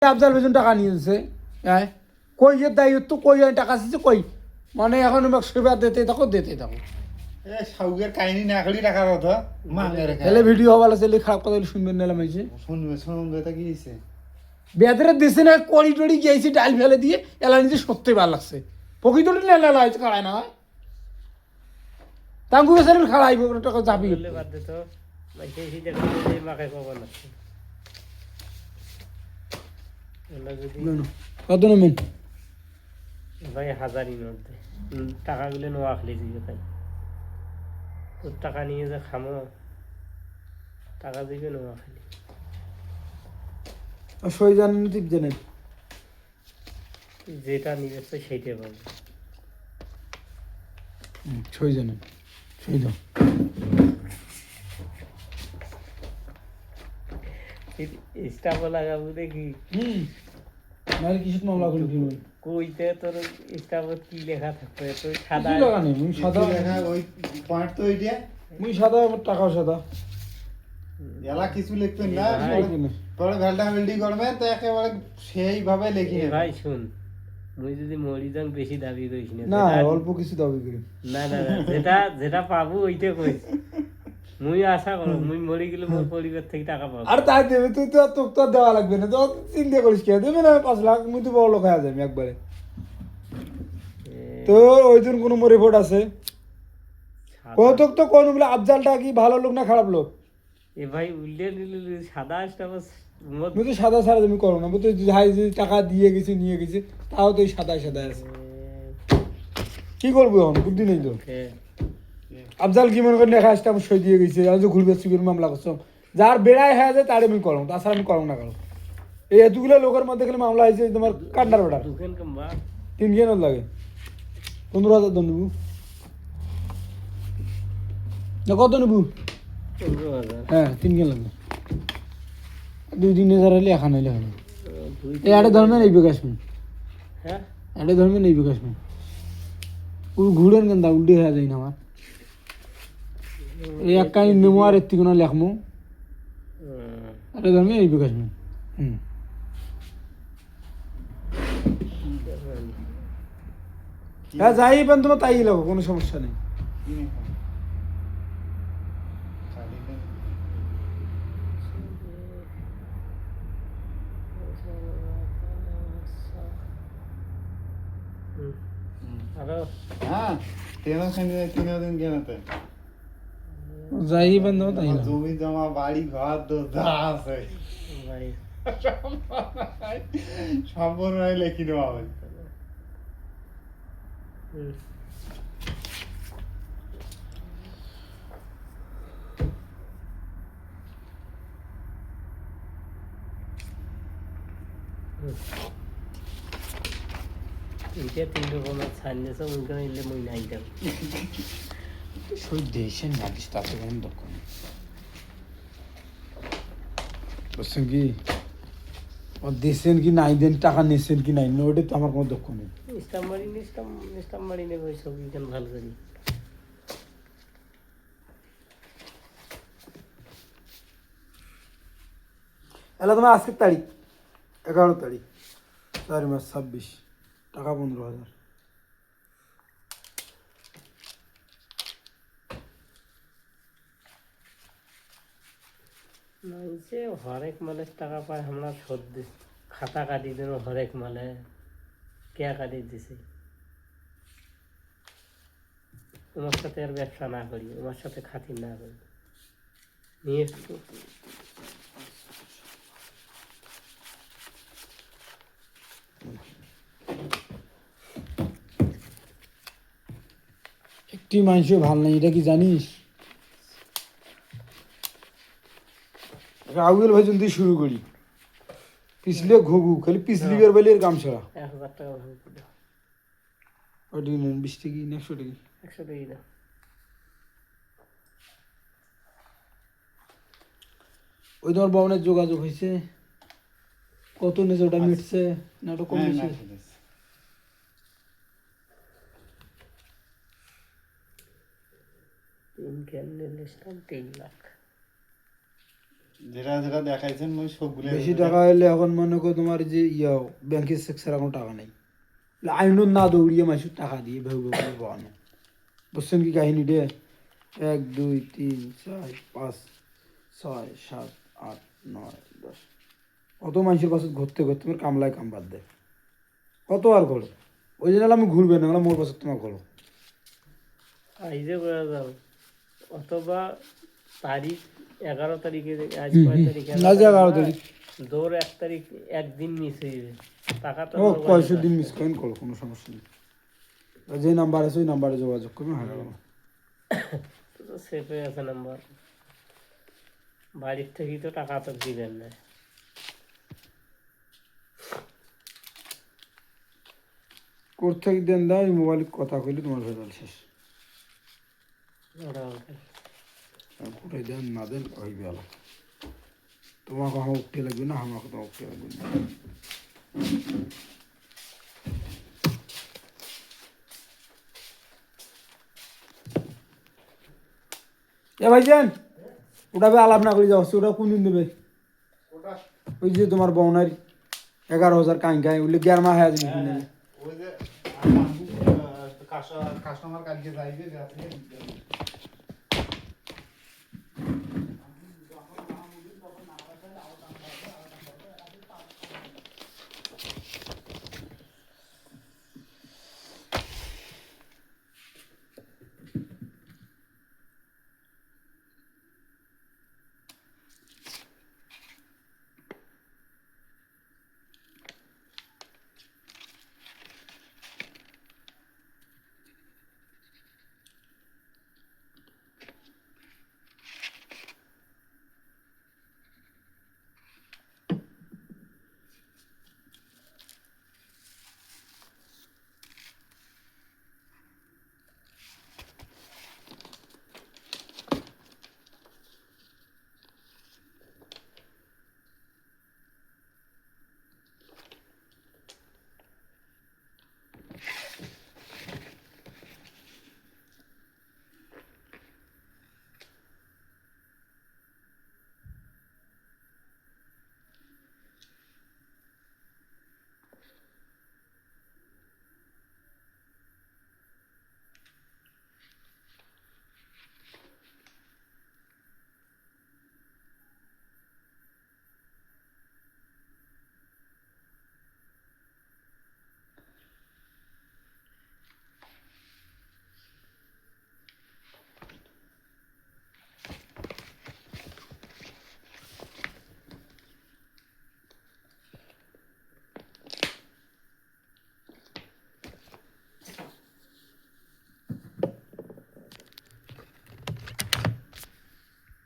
আফজাল বেজন টাকা নিয়েছে হ্যাঁ কই যে দায়িত্ব কই আমি টাকা দিচ্ছে কই মানে এখন সেবা দিতে থাকো এ সাউকের কাহিনী না করি টাকার কথা মাঙ্গের তাহলে ভিডিও হওয়ার আছে খারাপ কথা শুনবেন না মাইছে শুনবে তা কি হয়েছে বেদরে দিছে না কড়ি টড়ি গিয়েছি ডাল ফেলে দিয়ে এলা নিজে সত্যি ভালো লাগছে প্রকৃতটি নেলা হয়েছে খাড়ায় না হয় তাঙ্গু বেসারের খাড়াইব টাকা যাবি কত নেবেন ভাই হাজারই মধ্যে টাকাগুলো নোয়া খেলে দিবে তাই তোর টাকা নিয়ে যা খামো টাকা দিবে নোয়া খেলি সই জানেন ঠিক জানেন যেটা নিবে সেইটাই পাবো সই জানেন সই দাও স্টাফও লাগাবো দেখি মানে কিছু মামলা করে দিবেন কইতে তোর স্টাফত কি লেখা থাকবে তোর সাদা লাগানি মুই সাদা লেখা ওই পয়েন্ট তো ওইটা মুই সাদা আমার টাকাও সাদা এলা কিছু লিখবেন না ভাই, পরে ভেলটা ভেলডি করবে তো একেবারে সেইভাবে লিখে এ ভাই শুন মুই যদি মরি যান বেশি দাবি করিস না না যেটা- অল্প কিছু দাবি করি না না না, যেটা যেটা পাবো ওইটা কইস মুই আশা করো মুই মরি গেলে মোর পরিবার থেকে টাকা পাবো আর তাই দেবে তুই তো তোকে তো আর দেওয়া লাগবে না তো চিন্তা করিস কে দেবে না 5 লাখ মুই তো বড় লোক হয়ে যাবি একবারে তো ওই দিন কোনো রিপোর্ট আছে কৌতুক তো কোন বলে আফজালটা কি ভালো লোক না খারাপ লোক এ ভাই উল্লে নিলে সাদা স্টাফ মুই তো সাদা সারা তুমি করো না মুই তো যাই যে টাকা দিয়ে গেছি নিয়ে গেছি তাও তো এই সাদাই সাদা আছে কি করবো এখন বুদ্ধি নেই তো আফজাল কি মনে করেন লেখা আসতে আমি সই দিয়ে গেছি আজ ঘুরবে চুরির মামলা করছো যার বেড়ায় হয়ে যায় তার আমি করো তাছাড়া আমি করো না করো এই এতগুলো লোকের মধ্যে খালি মামলা হয়েছে তোমার কান্ডার বেড়া দুখান কমবা 3 কেন লাগে 15,000 দন নেবু না কত নেবু 15,000 হ্যাঁ 3 কেন লাগবে 2-3 হাজার হলে এখন হইলে হবে এই আড়ে ধর্মের এই বিকাশ মে হ্যাঁ আড়ে ধর্মের এই বিকাশ মে ঘুরেন কেন দা উল্টে হয়ে যায় না আমার এই এক কাহিনী নেবো আর এত্তি কোনো লেখমু আড়ে ধর্মের এই বিকাশ মে হ্যাঁ যাই পান তোমার তাই লাগো কোনো সমস্যা নেই আরো হ্যাঁ টেনশন নিয়ে 3 দিন কেনাতে যাই পান তোমার তাই লাগো জমি জমা বাড়ি ঘর যা আছে ভাই সম্পূর্ণ লেখি নেওয়া হবে এইটা 3 রকমের ছাড়নেছে ওইখানে এলে মই নাই দেব সই দেশের না দিস তাতে কোন দরকার নেই বুঝছেন কি ও দেশেন কি নাই দেন টাকা নিয়েছেন কি নাই ওটা তো আমার কোনো দুঃখ নেই স্টাম মারি নেব ওই সব এইখানে ভালো করি এলা তোমার আজকের তারিখ 11 তারিখ 4 মাস 26 টাকা 15,000 যে হরেক মালের টাকা পায় আমরা শোধ দিই খাতা কাটি দিন হরেক মালে কে কাটি দিছে তোমার সাথে আর ব্যবসা না করি তোমার সাথে খাতির না করি নিয়ে এসছো একটি মানুষও ভাল নাই এটা কি জানিস রাহুল ভাই যদি শুরু করি পিছলে ঘুঘু খালি পিছলিবার বেলের কাম ছাড়া 1,000 টাকা ভালো করে ওটি নেন 20 টাকা 100 টাকা 100 টাকা না ওই তোমার ভবনের যোগাযোগ হয়েছে কত নেছে ওটা মিটছে না ওটা কমেছে তিন ক্যান্ডেল স্টাম 3 লাখ যেটা যেটা দেখাইছেন ওই সবগুলো বেশি টাকা হলে এখন মনে করো তোমার যে ব্যাংকের সেক্সার কোনো টাকা নেই আইনত না দৌড়িয়ে মাসুর টাকা দিয়ে ভেউ ভেউ করে পাওয়ানো বুঝছেন কি কাহিনী রে 1 2 3 4 5 6 7 8 9 10 কত মানুষের পাশে ঘুরতে ঘুরতে তোমার কামলায় কাম বাদ দেয় কত আর ঘোরো ওই জন্য আমি ঘুরবে না মোর পাশে তোমার ঘোরো আইজে করা যাও অথবা তারিখ 11 তারিখে আজ কয় তারিখ আজ 11 তারিখ। দৌড় 1 তারিখ একদিন মিস হয়ে যাবে টাকা তো ও কয়শো দিন মিস করেন করো কোনো সমস্যা নেই যে নাম্বার আছে ওই নাম্বারে যোগাযোগ করবেন হয়ে গেল সেফ হয়ে আছে নাম্বার বাড়ির থেকেই তো টাকা তো দিবেন না করতে থেকে দেন দাও এই মোবাইলে কথা কইলে তোমার ভেজাল শেষ ওটা ওটা। আর কোথায় দেন না দেন ওই বেলা তোমাকে আমার উঠতে লাগবে না আমাকে তোমার উঠতে লাগবে না এ ভাইজান ওটা আলাপ না করে যাও ওটা কোন দিন দেবে ওটা ওই যে তোমার বউনার 11,000 কাই কাই ওগুলো গ্যারমা হয়ে যাবে কিনে ওই যে কাস্টমার কালকে যাইবে যাচ্ছে